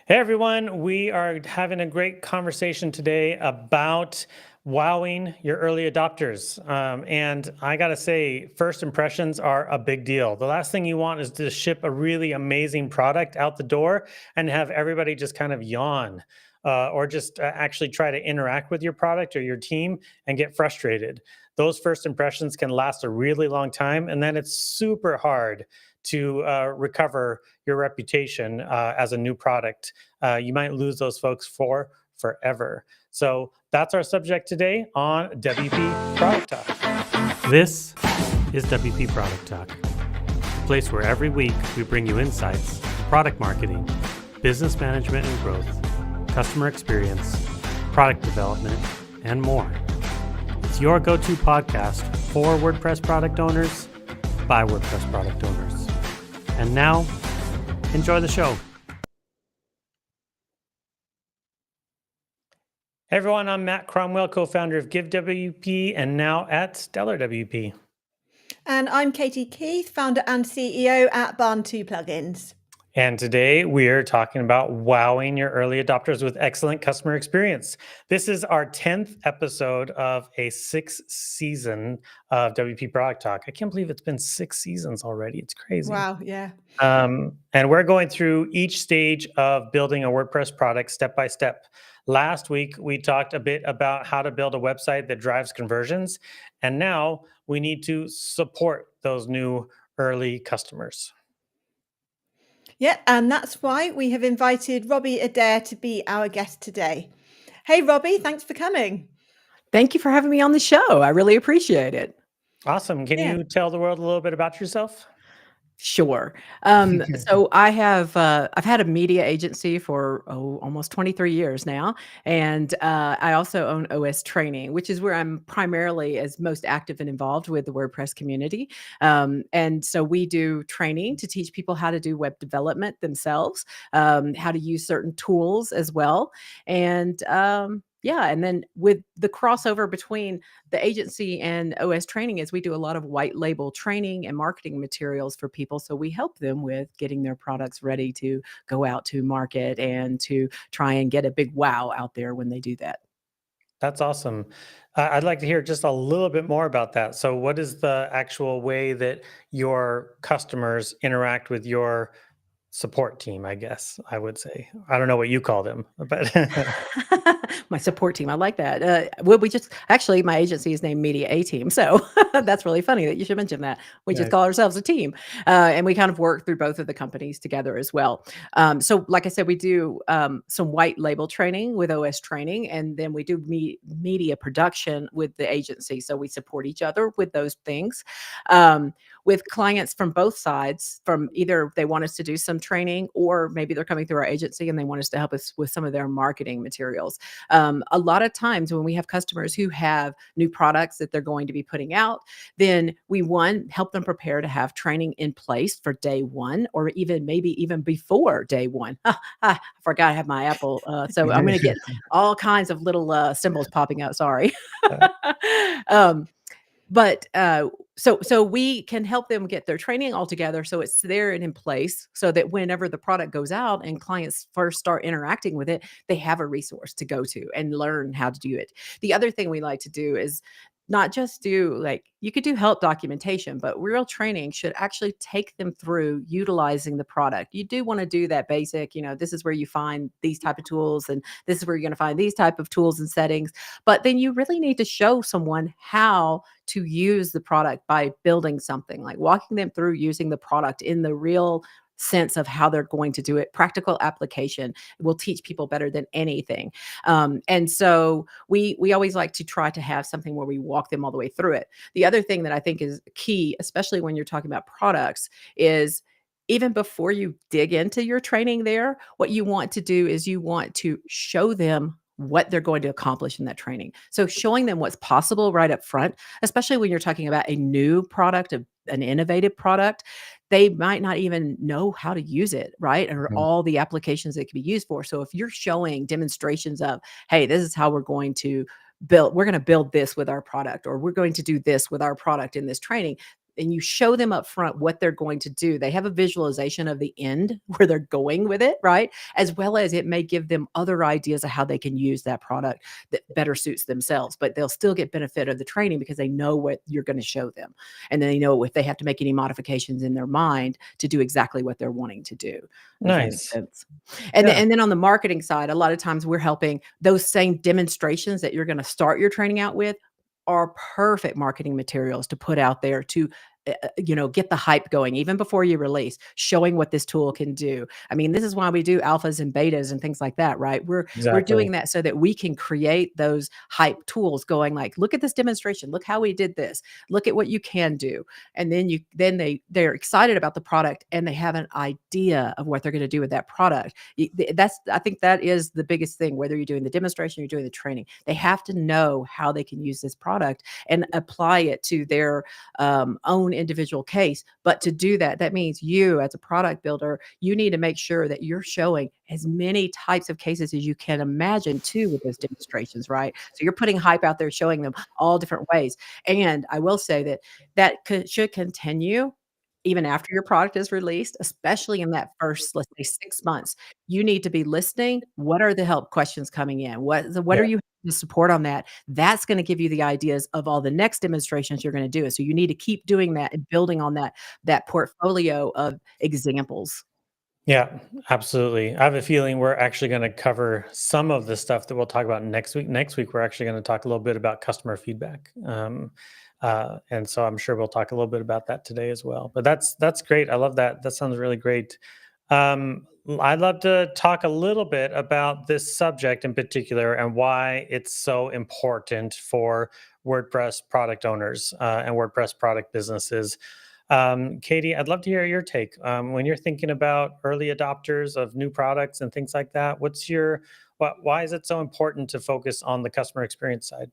Hey everyone, we are having a great conversation today about wowing your early adopters. And I gotta say, first impressions are a big deal. The last thing you want is to ship a really amazing product out the door and have everybody just kind of yawn or just actually try to interact with your product or your team and get frustrated. Those first impressions can last a really long time, and then it's super hard to recover your reputation as a new product. You might lose those folks for forever. So that's our subject today on WP Product Talk. This is WP Product Talk, a place where every week we bring you insights, product marketing, business management and growth, customer experience, product development, and more. It's your go-to podcast for WordPress product owners by WordPress product owners. And now, enjoy the show. Hey everyone, I'm Matt Cromwell, co-founder of GiveWP and now at Stellar WP. And I'm Katie Keith, founder and CEO at Barn2 Plugins. And today we're talking about wowing your early adopters with excellent customer experience. This is our 10th episode of a 6th season of WP Product Talk. I can't believe it's been 6 seasons already. It's crazy. Wow, yeah. And we're going through each stage of building a WordPress product step by step. Last week, we talked a bit about how to build a website that drives conversions. And now we need to support those new early customers. Yeah, and that's why we have invited Robbie Adair to be our guest today. Hey, Robbie, thanks for coming. Thank you for having me on the show. I really appreciate it. Awesome. Can you tell the world a little bit about yourself? Sure. So I've had a media agency for almost 23 years now, and I also own OS Training, which is where I'm primarily as most active and involved with the WordPress community. And so we do training to teach people how to do web development themselves, how to use certain tools as well, and and then with the crossover between the agency and OS Training is we do a lot of white label training and marketing materials for people. So we help them with getting their products ready to go out to market and to try and get a big wow out there when they do that. That's awesome. I'd like to hear just a little bit more about that. So what is the actual way that your customers interact with your support team, I guess I would say. I don't know what you call them, but My support team. I like that. Well, actually, my agency is named Media A Team. So that's really funny that you should mention that. We just Nice. call ourselves a team. And we kind of work through both of the companies together as well. So like I said, we do some white label training with OS Training, and then we do media production with the agency. So we support each other with those things. With clients from both sides, from either they want us to do some training or maybe they're coming through our agency and they want us to help us with some of their marketing materials. A lot of times when we have customers who have new products that they're going to be putting out, then we help them prepare to have training in place for day one, or maybe even before day one. I forgot I have my Apple. So I'm going to get all kinds of little symbols popping out. Sorry. So we can help them get their training all together so it's there and in place so that whenever the product goes out and clients first start interacting with it, they have a resource to go to and learn how to do it. The other thing we like to do is not just you could do help documentation, but real training should actually take them through utilizing the product. You do want to do that basic, this is where you find these type of tools and this is where you're going to find these type of tools and settings. But then you really need to show someone how to use the product by building something, like walking them through using the product in the real sense of how they're going to do it. Practical application will teach people better than anything. And so we always like to try to have something where we walk them all the way through it. The other thing that I think is key, especially when you're talking about products, is even before you dig into your training there, what you want to do is you want to show them what they're going to accomplish in that training. So showing them what's possible right up front, especially when you're talking about a new product, an innovative product, they might not even know how to use it, right? Or all the applications it can be used for. So if you're showing demonstrations of, hey, this is how we're going to build this with our product, or we're going to do this with our product in this training, and you show them up front what they're going to do, they have a visualization of the end where they're going with it, right? As well as it may give them other ideas of how they can use that product that better suits themselves, but they'll still get benefit of the training because they know what you're going to show them. And then they know if they have to make any modifications in their mind to do exactly what they're wanting to do. Does that make Nice. sense? And Yeah. then on the marketing side, a lot of times we're helping those same demonstrations that you're going to start your training out with are perfect marketing materials to put out there to get the hype going even before you release, showing what this tool can do. I mean, this is why we do alphas and betas and things like that, right? We're Exactly. doing that so that we can create those hype tools going like, look at this demonstration, look how we did this, look at what you can do. And they're excited about the product and they have an idea of what they're going to do with that product. I think that is the biggest thing, whether you're doing the demonstration, you're doing the training, they have to know how they can use this product and apply it to their own individual case. But to do that, that means you as a product builder, you need to make sure that you're showing as many types of cases as you can imagine too with those demonstrations, right? So you're putting hype out there, showing them all different ways. And I will say that should continue even after your product is released, especially in that first, let's say, 6 months. You need to be listening. What are the help questions coming in? What are Yeah. you the support on that? That's going to give you the ideas of all the next demonstrations you're going to do. So you need to keep doing that and building on that portfolio of examples. Yeah, absolutely. I have a feeling we're actually going to cover some of the stuff that we'll talk about next week. Next week, we're actually going to talk a little bit about customer feedback. And so I'm sure we'll talk a little bit about that today as well. But that's great. I love that. That sounds really great. I'd love to talk a little bit about this subject in particular and why it's so important for WordPress product owners and WordPress product businesses. Katie, I'd love to hear your take. When you're thinking about early adopters of new products and things like that, why is it so important to focus on the customer experience side?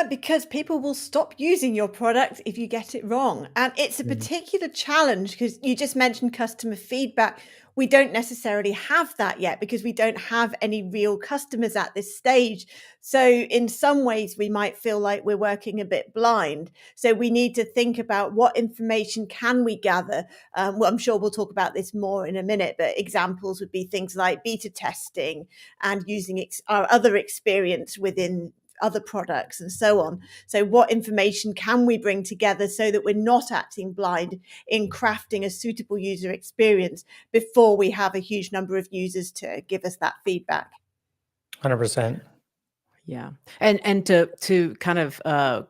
Because people will stop using your product if you get it wrong. And it's a Mhm. particular challenge because you just mentioned customer feedback. We don't necessarily have that yet because we don't have any real customers at this stage. So, in some ways, we might feel like we're working a bit blind. So, we need to think about what information can we gather. Well, I'm sure we'll talk about this more in a minute, but examples would be things like beta testing and using our other experience within other products and so on. So what information can we bring together so that we're not acting blind in crafting a suitable user experience before we have a huge number of users to give us that feedback? 100%. Yeah. And to kind of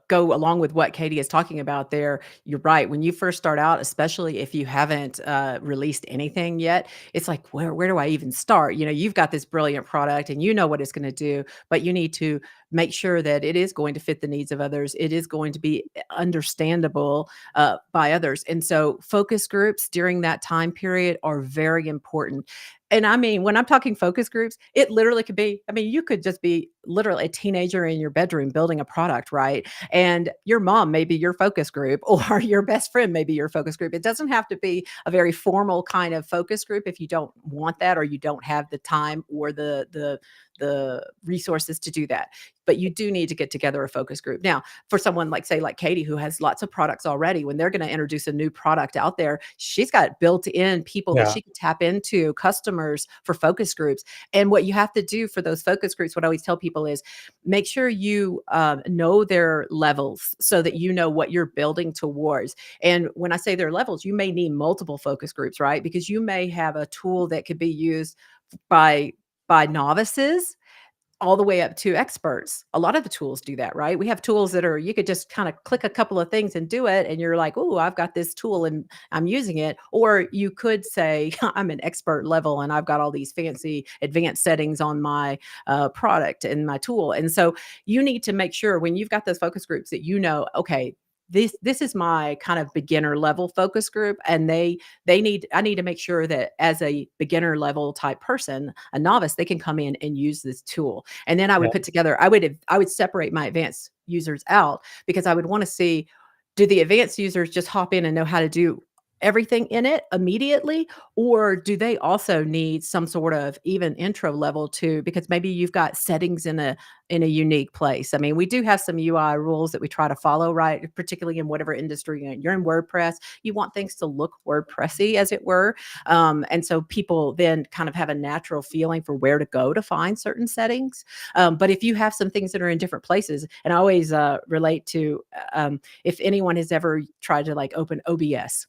go along with what Katie is talking about there, you're right. When you first start out, especially if you haven't released anything yet, it's like, where do I even start? You've got this brilliant product and you know what it's going to do, but you need to make sure that it is going to fit the needs of others. It is going to be understandable by others. And so focus groups during that time period are very important. And I mean, when I'm talking focus groups, it literally could be, I mean, you could just be literally a teenager in your bedroom building a product, right? And your mom may be your focus group, or your best friend may be your focus group. It doesn't have to be a very formal kind of focus group if you don't want that or you don't have the time or the resources to do that. But you do need to get together a focus group. Now, for someone like, say, like Katie, who has lots of products already, when they're going to introduce a new product out there, she's got built-in people that Yeah. she can tap into, customers for focus groups. And what you have to do for those focus groups, what I always tell people is make sure you know their levels so that you know what you're building towards. And when I say their levels, you may need multiple focus groups, right? Because you may have a tool that could be used by novices all the way up to experts. A lot of the tools do that, right? We have tools that are you could just kind of click a couple of things and do it, and you're like, "Oh, I've got this tool and I'm using it." Or you could say, "I'm an expert level and I've got all these fancy advanced settings on my product and my tool." And so you need to make sure when you've got those focus groups that you know, okay, this is my kind of beginner level focus group, and I need to make sure that as a beginner level type person, a novice, they can come in and use this tool. And then I would Yeah. put together, I would separate my advanced users out because I would want to see, do the advanced users just hop in and know how to do everything in it immediately, or do they also need some sort of even intro level to, because maybe you've got settings in a unique place. I mean, we do have some UI rules that we try to follow, right? Particularly in whatever industry you're in. WordPress, you want things to look WordPressy, as it were. And so people then kind of have a natural feeling for where to go to find certain settings. But if you have some things that are in different places, and I always relate to if anyone has ever tried to like open OBS,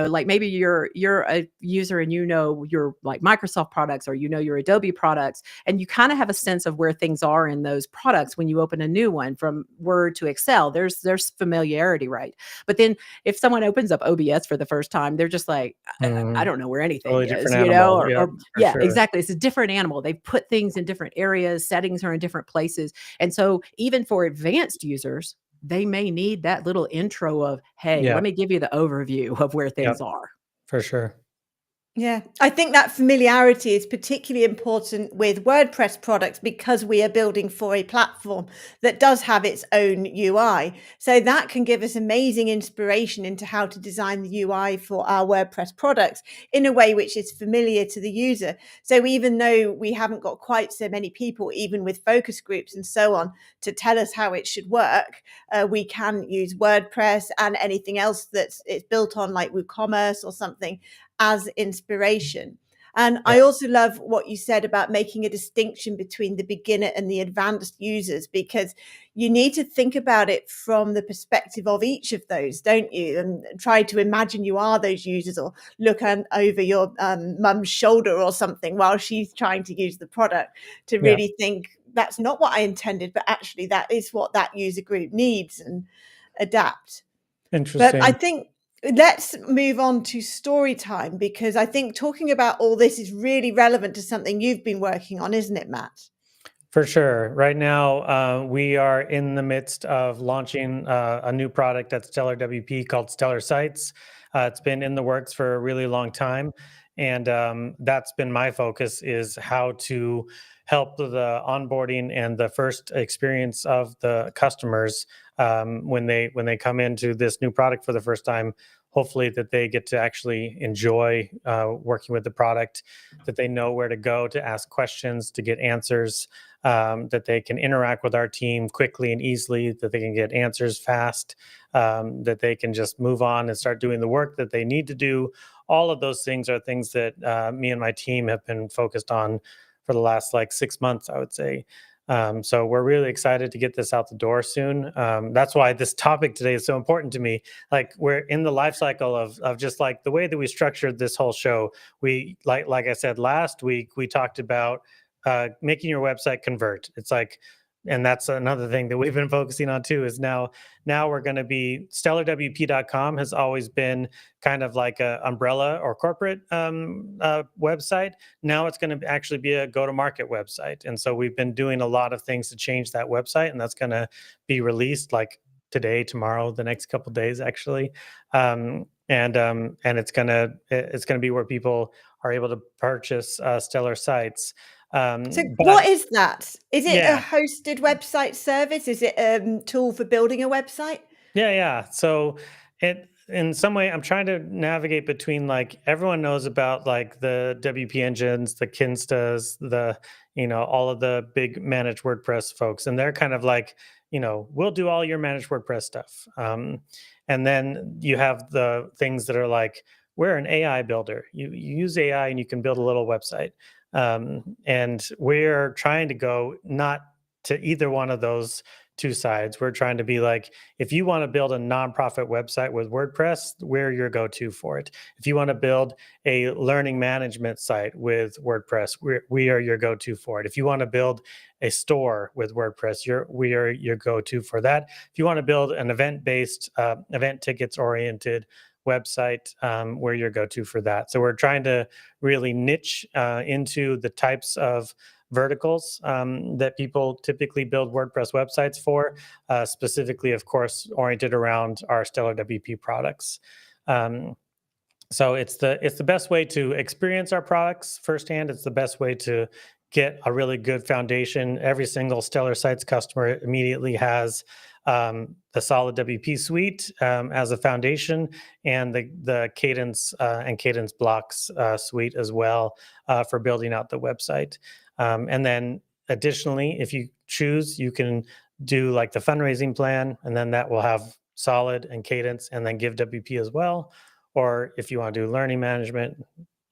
like maybe you're a user and your like Microsoft products, or your Adobe products, and you kind of have a sense of where things are in those products. When you open a new one from Word to Excel, there's familiarity, right? But then if someone opens up OBS for the first time, they're just like, I Mhm. don't know where anything Totally is, different animal. or, Yeah, or for yeah, sure. exactly. It's a different animal. They put things in different areas, settings are in different places. And so even for advanced users, they may need that little intro of, hey, Yeah. let me give you the overview of where things Yep. are. For sure. Yeah, I think that familiarity is particularly important with WordPress products because we are building for a platform that does have its own UI. So that can give us amazing inspiration into how to design the UI for our WordPress products in a way which is familiar to the user. So even though we haven't got quite so many people, even with focus groups and so on, to tell us how it should work, we can use WordPress and anything else that's it's built on, like WooCommerce or something, as inspiration. And Yeah. I also love what you said about making a distinction between the beginner and the advanced users, because you need to think about it from the perspective of each of those, don't you? And try to imagine you are those users, or look over your mum's shoulder or something while she's trying to use the product, to Yeah. really think that's not what I intended, but actually that is what that user group needs, and adapt. But I Interesting. think let's move on to story time, because I think talking about all this is really relevant to something you've been working on, isn't it, Matt? For sure. Right now, we are in the midst of launching a new product at Stellar WP called Stellar Sites. It's been in the works for a really long time, and that's been my focus: is how to help the onboarding and the first experience of the customers when they come into this new product for the first time. Hopefully, that they get to actually enjoy working with the product, that they know where to go to ask questions, to get answers, that they can interact with our team quickly and easily, that they can get answers fast, that they can just move on and start doing the work that they need to do. All of those things are things that me and my team have been focused on for the last like 6 months, I would say. So we're really excited to get this out the door soon. That's why this topic today is so important to me. Like, we're in the life cycle of just like the way that we structured this whole show. We like I said last week, we talked about making your website convert. It's like, and that's another thing that we've been focusing on too, is now we're going to be stellarwp.com has always been kind of like a umbrella or corporate website. Now it's going to actually be a go-to-market website. And so we've been doing a lot of things to change that website, and that's going to be released like today, tomorrow, the next couple of days actually. And it's gonna be where people are able to purchase Stellar Sites. So But what is that? Is it a yeah, hosted website service? Is it a tool for building a website? yeah. So it in some way, I'm trying to navigate between, like, everyone knows about like the WP engines, the Kinstas, all of the big managed WordPress folks, and they're kind of like, we'll do all your managed WordPress stuff. And then you have the things that are like, we're an AI builder. You use AI and you can build a little website. And we're trying to go not to either one of those two sides. We're trying to be like, if you want to build a nonprofit website with WordPress, we're your go-to for it. If you want to build a learning management site with WordPress, we are your go-to for it. If you want to build a store with WordPress, we are your go-to for that. If you want to build an event-based, event tickets oriented website, we're your go-to for that. So we're trying to really niche into the types of verticals that people typically build WordPress websites for, specifically, of course, oriented around our Stellar WP products. Um, so it's the best way to experience our products firsthand. It's the best way to get a really good foundation. Every single Stellar Sites customer immediately has the solid WP suite as a foundation, and the Cadence and Cadence blocks suite as well for building out the website. And then additionally, if you choose, you can do like the fundraising plan, and then that will have solid and Cadence, and then give WP as well. Or if you want to do learning management,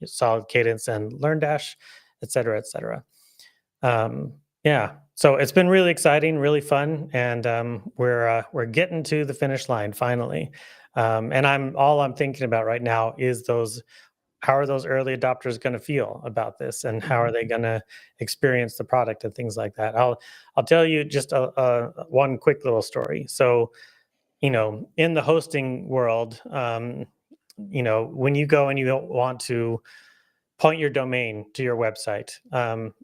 solid, Cadence, and LearnDash, et cetera, et cetera. Yeah, so it's been really exciting, really fun, and we're getting to the finish line finally. And I'm thinking about right now is those how are those early adopters going to feel about this, and how are Mhm. they going to experience the product and things like that. I'll tell you just a one quick little story. So in the hosting world, when you go and you want to point your domain to your website.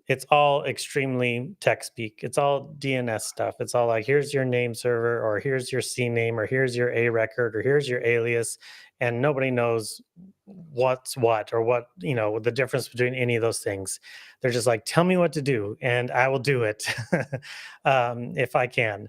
It's all extremely tech speak. It's all DNS stuff. It's all like, here's your name server, or here's your CNAME, or here's your A record, or here's your alias. And nobody knows what's what, or the difference between any of those things. They're just like, tell me what to do, and I will do it if I can.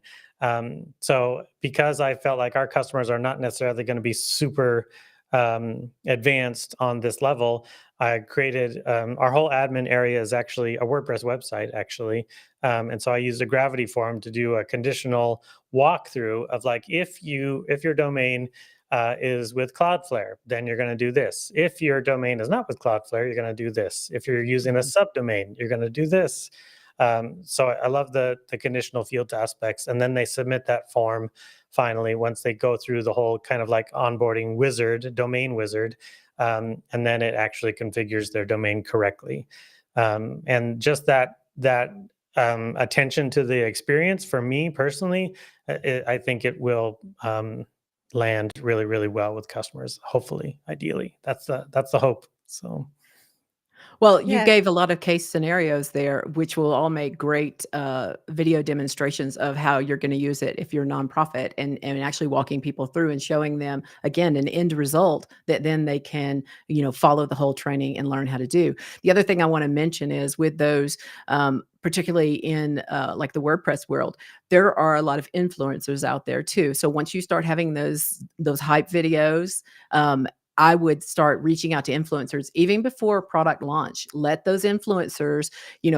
So because I felt like our customers are not necessarily going to be super advanced on this level, I created our whole admin area is actually a WordPress website, actually. And so I used a Gravity form to do a conditional walkthrough of like, if your domain is with Cloudflare, then you're going to do this. If your domain is not with Cloudflare, you're going to do this. If you're using a Mhm. subdomain, you're going to do this. So I love the conditional field aspects. And then they submit that form finally once they go through the whole kind of like onboarding wizard, domain wizard. And then it actually configures their domain correctly. And just that attention to the experience for me personally, I think it will land really, really well with customers. Hopefully, ideally, that's the hope. So Well, you Yeah. gave a lot of case scenarios there, which will all make great video demonstrations of how you're going to use it if you're a nonprofit, and actually walking people through and showing them again an end result that then they can follow the whole training and learn how to do. The other thing I want to mention is with those. Particularly in like the WordPress world, there are a lot of influencers out there too. So once you start having those hype videos, I would start reaching out to influencers even before product launch. Let those influencers,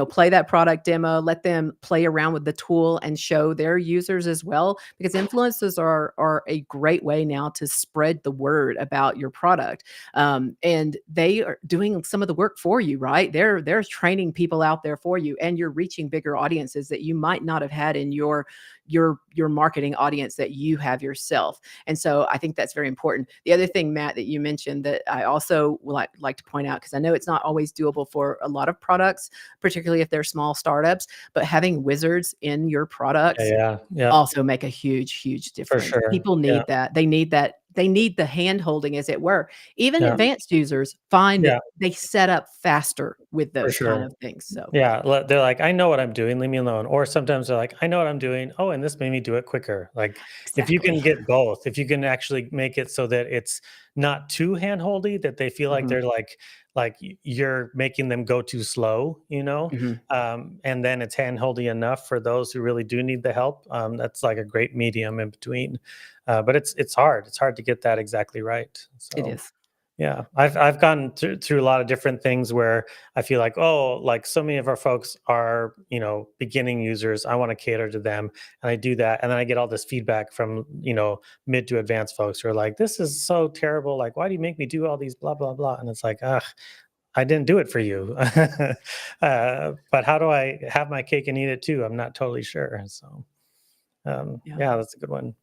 play that product demo, let them play around with the tool and show their users as well, because influencers are a great way now to spread the word about your product. And they are doing some of the work for you, right? They're training people out there for you, and you're reaching bigger audiences that you might not have had in your marketing audience that you have yourself. And so I think that's very important. The other thing, Matt, that you mentioned that I also would like to point out, because I know it's not always doable for a lot of products, particularly if they're small startups, but having wizards in your products yeah, yeah, also make a huge, huge for difference. sure. People Yeah, need that. They need that. They need the hand holding, as it were. Even yeah, advanced users find yeah, that they set up faster with for those kind sure. of things. So Yeah, they're like, I know what I'm doing, leave me alone. Or sometimes they're like, I know what I'm doing. Oh, and this made me do it quicker. Like, if you can exactly. get both, if you can actually make it so that it's not too handholdy, that they feel like Mhm, they're like you're making them go too slow, mhm. and then it's handholdy enough for those who really do need the help. That's like a great medium in between. But it's hard. It's hard to get that exactly right. It So. is. Yeah, I've gone through a lot of different things where I feel like, oh, like so many of our folks are, beginning users. I want to cater to them, and I do that, and then I get all this feedback from, mid to advanced folks who are like, "This is so terrible. Like, why do you make me do all these blah blah blah?" And it's like, ugh, I didn't do it for you. But how do I have my cake and eat it too? I'm not totally sure. So, Yeah, yeah, that's a good one.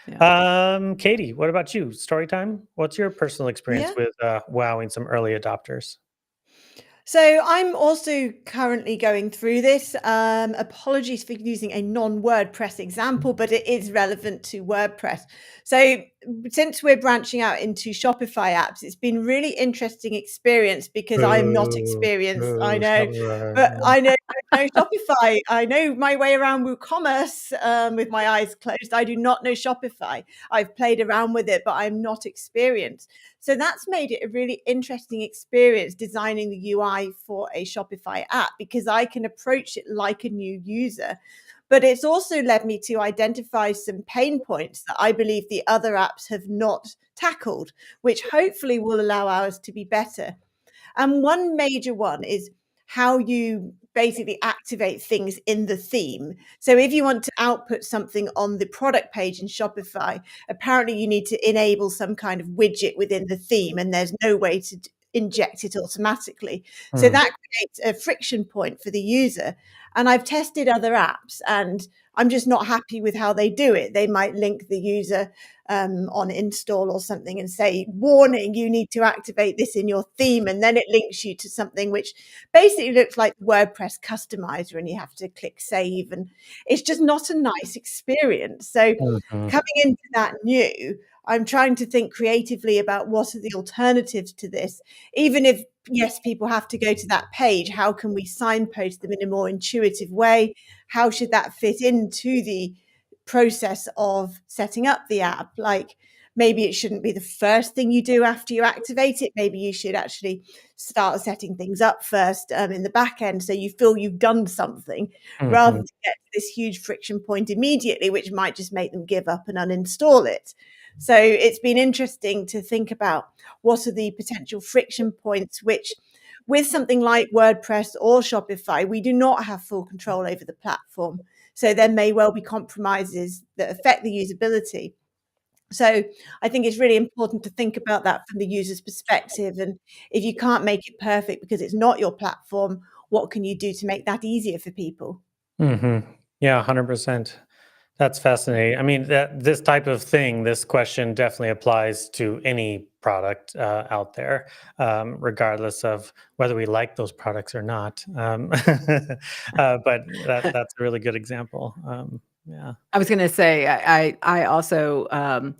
yeah. Katie, what about you? Story time? What's your personal experience Yeah. with wowing some early adopters? So I'm also currently going through this. Apologies for using a non-WordPress example, but it is relevant to WordPress. So since we're branching out into Shopify apps, it's been really interesting experience because I am not Boo, experienced. I boo, know, Shopify, but yeah. I know Shopify. I know my way around WooCommerce with my eyes closed. I do not know Shopify. I've played around with it, but I'm not experienced. So that's made it a really interesting experience designing the UI for a Shopify app because I can approach it like a new user. but it's also led me to identify some pain points that I believe the other apps have not tackled, which hopefully will allow ours to be better. And one major one is how you basically activate things in the theme. So if you want to output something on the product page in Shopify, apparently you need to enable some kind of widget within the theme, and there's no way to inject it automatically. So Mm. that creates a friction point for the user. And I've tested other apps, and I'm just not happy with how they do it. They might link the user on install or something and say, warning, you need to activate this in your theme. And then it links you to something which basically looks like WordPress customizer, and you have to click save. And it's just not a nice experience. So Mhm. coming into that new, I'm trying to think creatively about what are the alternatives to this. Even if, yes, people have to go to that page, how can we signpost them in a more intuitive way? How should that fit into the process of setting up the app? Like, maybe it shouldn't be the first thing you do after you activate it. Maybe you should actually start setting things up first in the back end, so you feel you've done something, rather Mhm. than get to this huge friction point immediately, which might just make them give up and uninstall it. So it's been interesting to think about what are the potential friction points, which with something like WordPress or Shopify, we do not have full control over the platform. So there may well be compromises that affect the usability. So I think it's really important to think about that from the user's perspective. And if you can't make it perfect because it's not your platform, what can you do to make that easier for people? Mhm. Yeah, 100%. That's fascinating. I mean, that this type of thing, this question definitely applies to any product out there, regardless of whether we like those products or not. But that's a really good example. Yeah. I was gonna say, I also,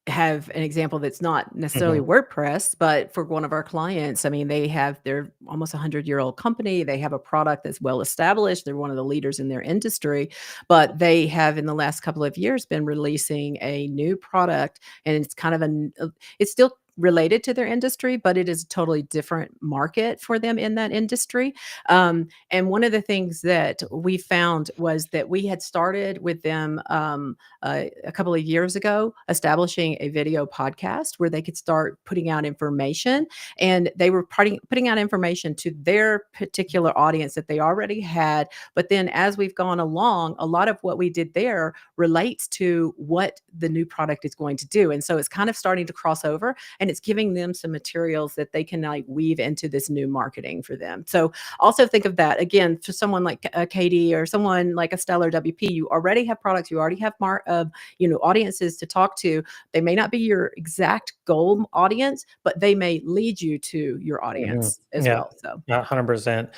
have an example that's not necessarily Hmm. WordPress, but for one of our clients, I mean, they're almost a 100-year-old company. They have a product that's well established. They're one of the leaders in their industry, but they have, in the last couple of years, been releasing a new product, and it's kind of it's still related to their industry, but it is a totally different market for them in that industry. And one of the things that we found was that we had started with them a couple of years ago, establishing a video podcast where they could start putting out information. And they were putting out information to their particular audience that they already had. But then as we've gone along, a lot of what we did there relates to what the new product is going to do. And so it's kind of starting to cross over, and it's giving them some materials that they can like weave into this new marketing for them. So also think of that again for someone like Katie or someone like a Stellar WP. You already have products, you already have audiences to talk to. They may not be your exact goal audience, but they may lead you to your Hmm. audience as Yeah. well. So 100%.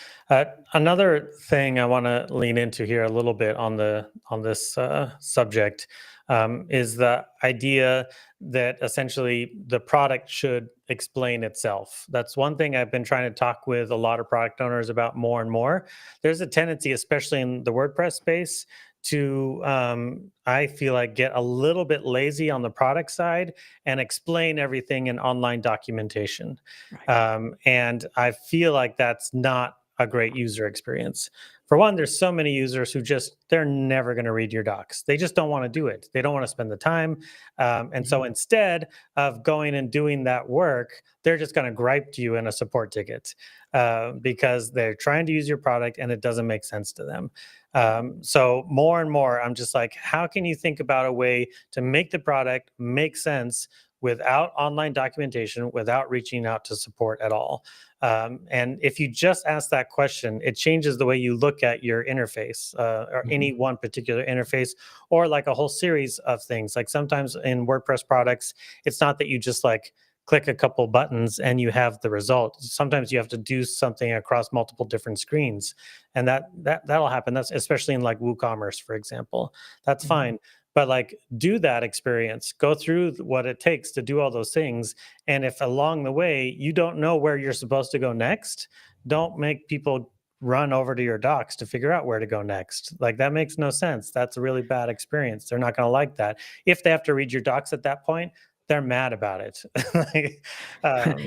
Another thing I want to lean into here a little bit on this subject is the idea that essentially the product should explain itself. That's one thing I've been trying to talk with a lot of product owners about more and more. There's a tendency, especially in the WordPress space, to I feel like get a little bit lazy on the product side and explain everything in online documentation. right. And I feel like that's not a great user experience. For one, there's so many users who they're never going to read your docs. They just don't want to do it. They don't want to spend the time. And so Mhm. instead of going and doing that work, they're just going to gripe to you in a support ticket because they're trying to use your product and it doesn't make sense to them. So more and more, I'm just like, how can you think about a way to make the product make sense without online documentation, without reaching out to support at all? And if you just ask that question, it changes the way you look at your interface or Mhm. any one particular interface, or like a whole series of things. Like sometimes in WordPress products, it's not that you just like click a couple buttons and you have the result. Sometimes you have to do something across multiple different screens, and that'll happen. That's especially in like WooCommerce, for example. That's Mhm. fine, but like do that experience, go through what it takes to do all those things. And if along the way you don't know where you're supposed to go next, don't make people run over to your docs to figure out where to go next. Like that makes no sense. That's a really bad experience. They're not going to like that. If they have to read your docs at that point, they're mad about it. Like,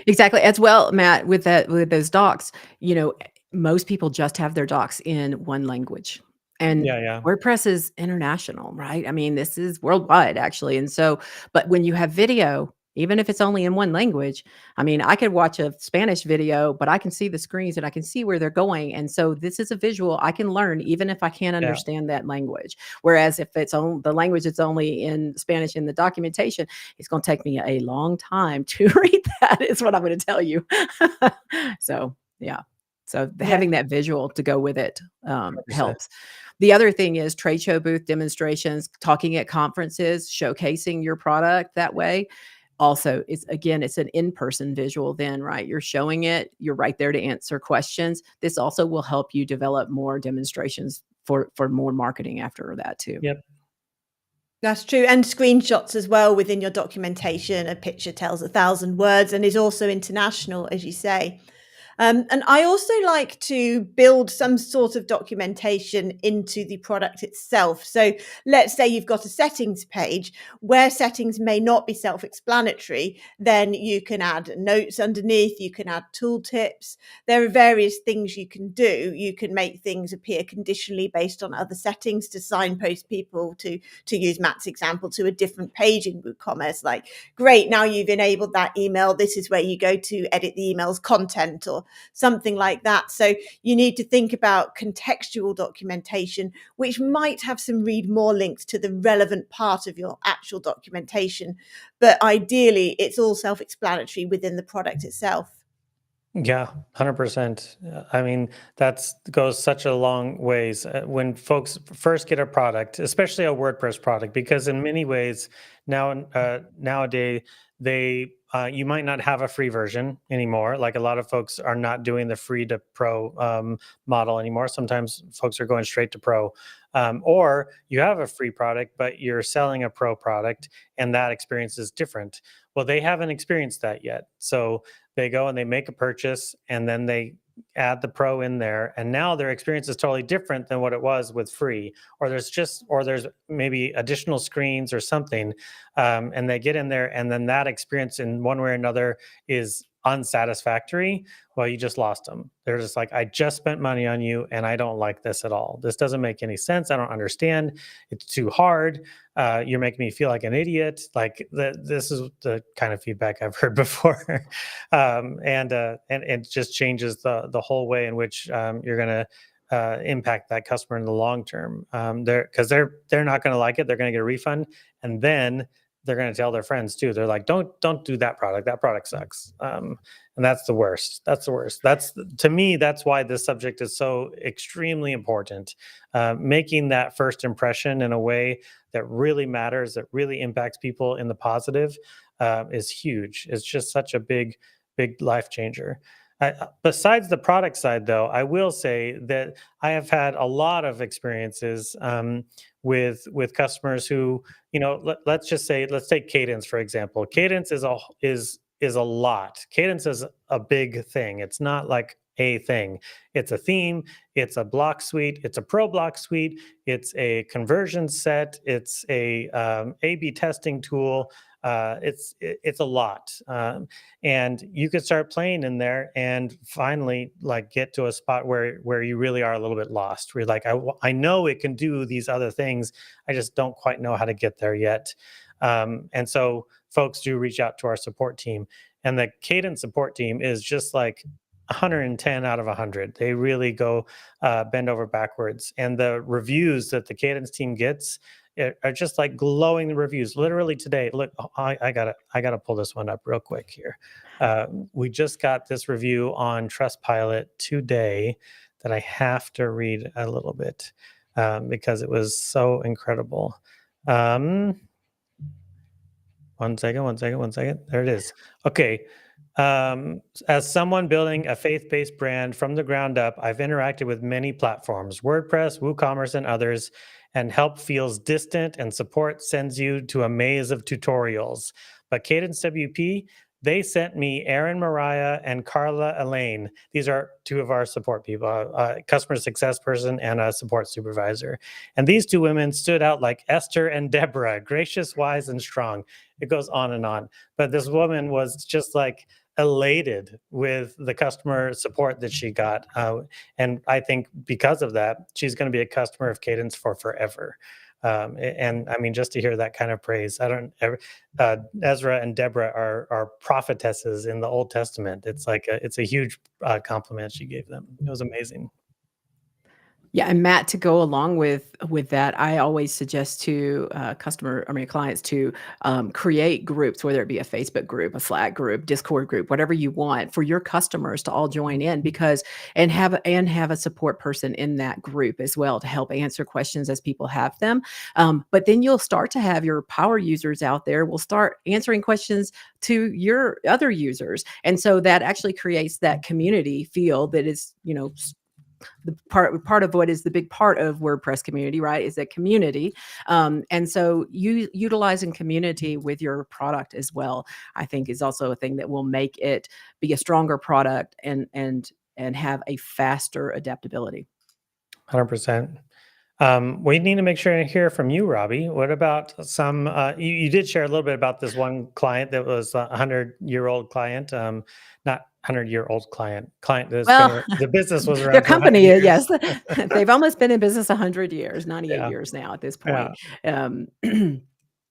Exactly. As well, Matt, with those docs, most people just have their docs in one language. And Yeah. WordPress is international, right? I mean, this is worldwide actually. And so, but when you have video, even if it's only in one language, I mean, I could watch a Spanish video, but I can see the screens and I can see where they're going. And so this is a visual I can learn even if I can't Yeah. understand that language. Whereas if it's on the language it's only in Spanish in the documentation, it's going to take me a long time to read that is what I'm going to tell you. So, yeah. So Yeah. having that visual to go with it 100%. helps. The other thing is trade show booth demonstrations, talking at conferences, showcasing your product that way. Also, it's an in-person visual then, right? You're showing it, you're right there to answer questions. This also will help you develop more demonstrations for more marketing after that too. Yep. That's true. And screenshots as well within your documentation. A picture tells 1,000 words and is also international, as you say. And I also like to build some sort of documentation into the product itself. So let's say you've got a settings page where settings may not be self-explanatory, then you can add notes underneath, you can add tooltips. There are various things you can do. You can make things appear conditionally based on other settings to signpost people to use Matt's example, to a different page in WooCommerce. Like, great, now you've enabled that email. This is where you go to edit the email's content or something like that. So you need to think about contextual documentation, which might have some read more links to the relevant part of your actual documentation. But ideally, it's all self-explanatory within the product itself. Yeah, 100%. I mean, that's goes such a long ways when folks first get a product, especially a WordPress product, because in many ways nowadays you might not have a free version anymore. Like a lot of folks are not doing the free to pro model anymore. Sometimes folks are going straight to pro, or you have a free product, but you're selling a pro product, and that experience is different. Well, they haven't experienced that yet, so they go and they make a purchase and then they add the pro in there, and now their experience is totally different than what it was with free, or there's maybe additional screens or something, and they get in there and then that experience in one way or another is unsatisfactory. Well, you just lost them. They're just like, I just spent money on you and I don't like this at all. This doesn't make any sense. I don't understand. It's too hard. You're making me feel like an idiot. Like this is the kind of feedback I've heard before. And it just changes the whole way in which you're going to impact that customer in the long term. They're not going to like it. They're going to get a refund, and then they're going to tell their friends too. They're like, don't do that product. That product sucks. And that's the worst. That's the worst. That's, to me, that's why this subject is so extremely important. Making that first impression in a way that really matters, that really impacts people in the positive, is huge. It's just such a big life changer. Besides the product side, though, I will say that I have had a lot of experiences with customers who, let's just say, let's take Cadence for example. Cadence is a lot. Cadence is a big thing. It's not like a thing. It's a theme. It's a block suite. It's a pro block suite. It's a conversion set. It's a A/B testing tool. It's a lot, and you could start playing in there and finally like get to a spot where you really are a little bit lost. Where you're like, I know it can do these other things. I just don't quite know how to get there yet. And so folks do reach out to our support team, and the Cadence support team is just like 110 out of 100. They really go bend over backwards, and the reviews that the Cadence team gets are just like glowing reviews. Literally today, look, I gotta pull this one up real quick here. We just got this review on Trustpilot today that I have to read a little bit because it was so incredible. One second. There it is. Okay. As someone building a faith-based brand from the ground up, I've interacted with many platforms, WordPress, WooCommerce, and others, and help feels distant and support sends you to a maze of tutorials. But Cadence WP, they sent me Aaron Mariah and Carla Elaine. These are two of our support people, a customer success person and a support supervisor. And these two women stood out like Esther and Deborah, gracious, wise, and strong. It goes on and on. But this woman was just like elated with the customer support that she got. And I think because of that, she's going to be a customer of Cadence for forever. And I mean, just to hear that kind of praise, I don't ever, Ezra and Deborah are prophetesses in the Old Testament. It's a huge compliment she gave them. It was amazing. Yeah, and Matt, to go along with that, I always suggest to clients to create groups, whether it be a Facebook group, a Slack group, Discord group, whatever you want, for your customers to all join in, because and have a support person in that group as well to help answer questions as people have them. But then you'll start to have your power users out there will start answering questions to your other users, and so that actually creates that community feel that is, the part of what is the big part of WordPress community, right, is that community. And so utilizing community with your product as well, I think, is also a thing that will make it be a stronger product and have a faster adaptability. 100%. We need to make sure and hear from you, Robbie. What about you did share a little bit about this one client that was a 100-year-old client, not 100-year-old client that's Well, the business was their around for 100 company, years. yes, they've almost been in business 100 years, 98 Yeah, years now at this yeah, point. Um,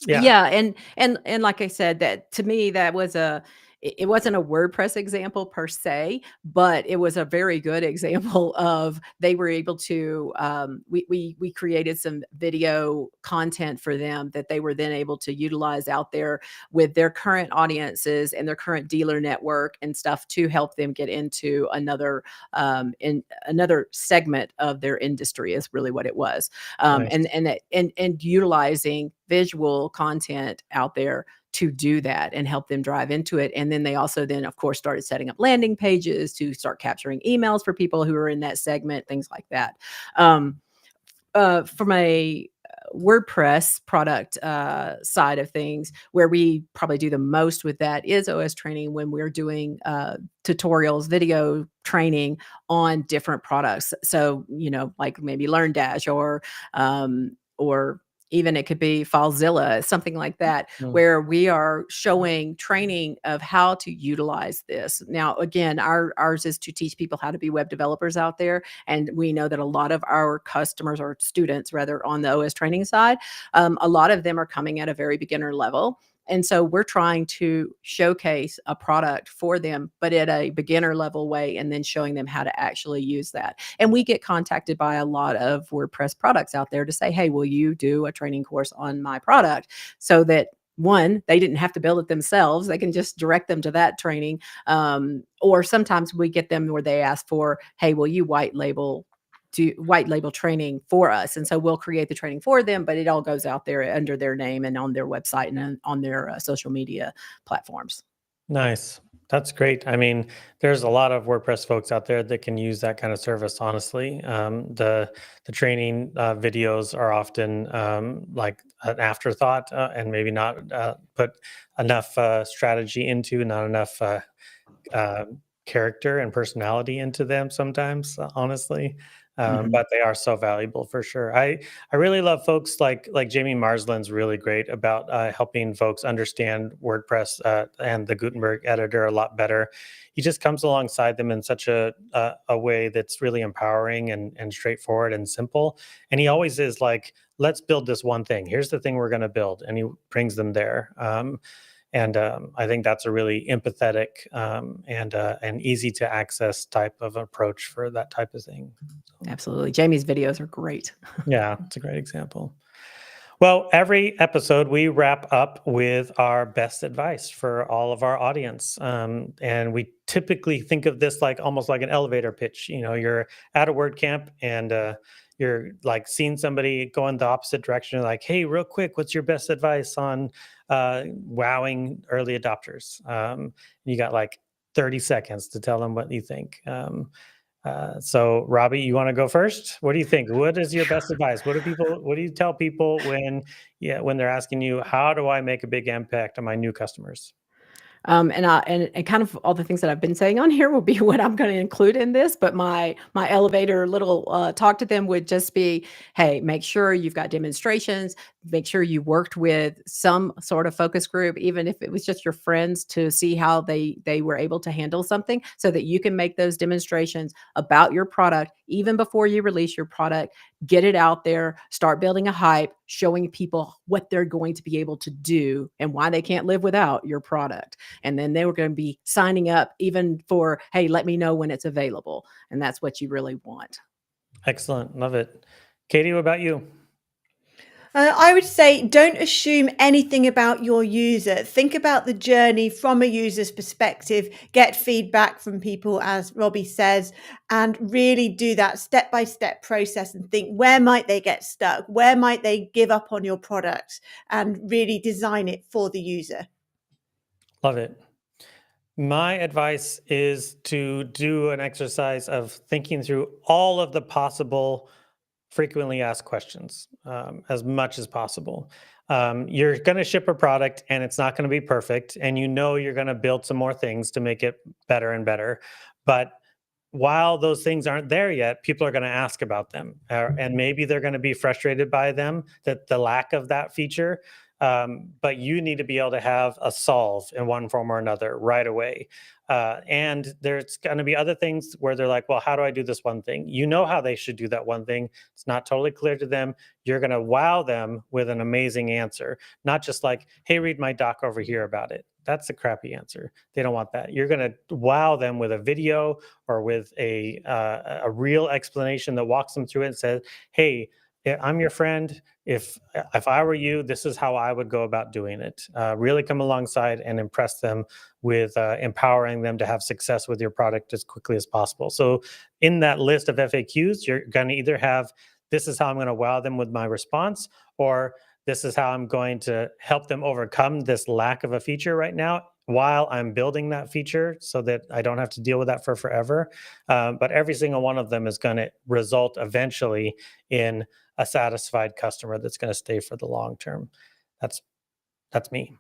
yeah. Yeah, and like I said, that to me, that was it wasn't a WordPress example per se, but it was a very good example of they were able to, we created some video content for them that they were then able to utilize out there with their current audiences and their current dealer network and stuff to help them get into in another segment of their industry is really what it was. Nice. And utilizing visual content out there to do that and help them drive into it. And then they also then, of course, started setting up landing pages to start capturing emails for people who are in that segment, things like that. From a WordPress product side of things, where we probably do the most with that is OS training, when we're doing tutorials, video training on different products. So, like maybe LearnDash or even it could be FileZilla, something like that, Mm. where we are showing training of how to utilize this. Now, again, ours is to teach people how to be web developers out there. And we know that a lot of our customers, or students rather, on the OS training side, a lot of them are coming at a very beginner level. And so we're trying to showcase a product for them, but at a beginner level way, and then showing them how to actually use that. And we get contacted by a lot of WordPress products out there to say, hey, will you do a training course on my product? So that, one, they didn't have to build it themselves. They can just direct them to that training. Or sometimes we get them where they ask for, hey, will you white label training for us? And so we'll create the training for them, but it all goes out there under their name and on their website and on their social media platforms. Nice. That's great. I mean, there's a lot of WordPress folks out there that can use that kind of service. Honestly, the training videos are often like an afterthought, and maybe not put enough strategy into, not enough uh, character and personality into them sometimes, honestly. Mhm. But they are so valuable for sure. I really love folks like Jamie Marsland's really great about helping folks understand WordPress and the Gutenberg editor a lot better. He just comes alongside them in such a way that's really empowering and straightforward and simple. And he always is like, let's build this one thing. Here's the thing we're going to build, and he brings them there. And I think that's a really empathetic and easy to access type of approach for that type of thing. So, Absolutely. Jamie's videos are great. yeah, it's a great example. Well, every episode we wrap up with our best advice for all of our audience. And we typically think of this like almost like an elevator pitch. You're at a WordCamp and you're like seeing somebody go in the opposite direction. You're like, hey, real quick, what's your best advice on wowing early adopters? You got like 30 seconds to tell them what you think. So Robbie, you want to go first? What do you think? What is your best advice? What do you tell people when they're asking you, how do I make a big impact on my new customers? And kind of all the things that I've been saying on here will be what I'm going to include in this. But my elevator little talk to them would just be, hey, make sure you've got demonstrations. Make sure you worked with some sort of focus group, even if it was just your friends, to see how they were able to handle something, so that you can make those demonstrations about your product even before you release your product. Get it out there, start building a hype, showing people what they're going to be able to do and why they can't live without your product. And then they were going to be signing up even for, hey, let me know when it's available. And that's what you really want. Excellent. Love it. Katie, what about you? I would say don't assume anything about your user. Think about the journey from a user's perspective, get feedback from people, as Robbie says, and really do that step-by-step process and think, where might they get stuck? Where might they give up on your product? And really design it for the user. Love it. My advice is to do an exercise of thinking through all of the possible frequently asked questions as much as possible. You're going to ship a product and it's not going to be perfect. And you're going to build some more things to make it better and better. But while those things aren't there yet, people are going to ask about them. And maybe they're going to be frustrated by them, that the lack of that feature. But you need to be able to have a solve in one form or another right away. And there's going to be other things where they're like, well, how do I do this one thing? You know how they should do that one thing. It's not totally clear to them. You're going to wow them with an amazing answer, not just like, hey, read my doc over here about it. That's a crappy answer. They don't want that. You're going to wow them with a video or with a real explanation that walks them through it and says, hey, I'm your friend. If I were you, this is how I would go about doing it. Really come alongside and impress them with empowering them to have success with your product as quickly as possible. So in that list of FAQs, you're going to either have, this is how I'm going to wow them with my response, or this is how I'm going to help them overcome this lack of a feature right now while I'm building that feature so that I don't have to deal with that for forever. But every single one of them is going to result eventually in a satisfied customer that's going to stay for the long term. That's me.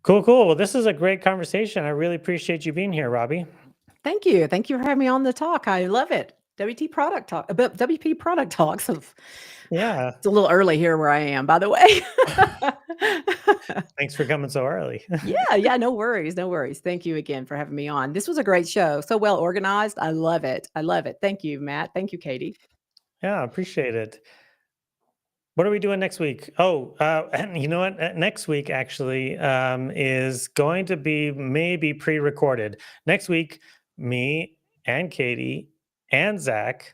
Cool. Well, this is a great conversation. I really appreciate you being here, Robbie. Thank you. Thank you for having me on the talk. I love it. WP product talk, about WP product talks. Yeah. It's a little early here where I am, by the way. Thanks for coming so early. Yeah. No worries. Thank you again for having me on. This was a great show. So well organized. I love it. Thank you, Matt. Thank you, Katie. Yeah, appreciate it. What are we doing next week? Oh, and you know what? Next week actually is going to be maybe pre-recorded. Next week, me and Katie and Zach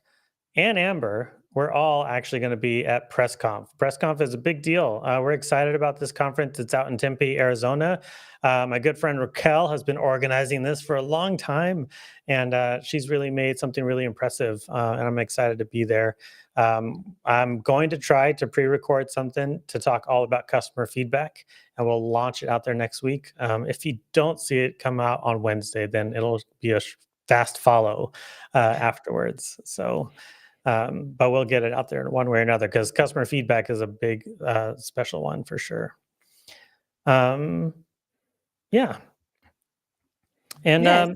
and Amber, we're all actually going to be at PressConf. PressConf is a big deal. We're excited about this conference. It's out in Tempe, Arizona. My good friend Raquel has been organizing this for a long time, and she's really made something really impressive, and I'm excited to be there. I'm going to try to pre-record something to talk all about customer feedback, and we'll launch it out there next week. If you don't see it come out on Wednesday, then it'll be a fast follow afterwards. So, but we'll get it out there in one way or another, because customer feedback is a big special one for sure. Yeah. And Yes.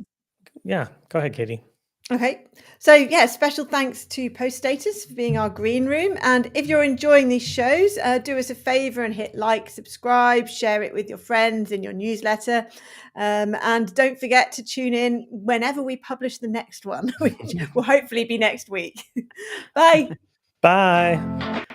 yeah, go ahead, Katie. Okay. So yeah, special thanks to Post Status for being our green room. And if you're enjoying these shows, do us a favor and hit like, subscribe, share it with your friends in your newsletter. And don't forget to tune in whenever we publish the next one, which will hopefully be next week. Bye. Bye.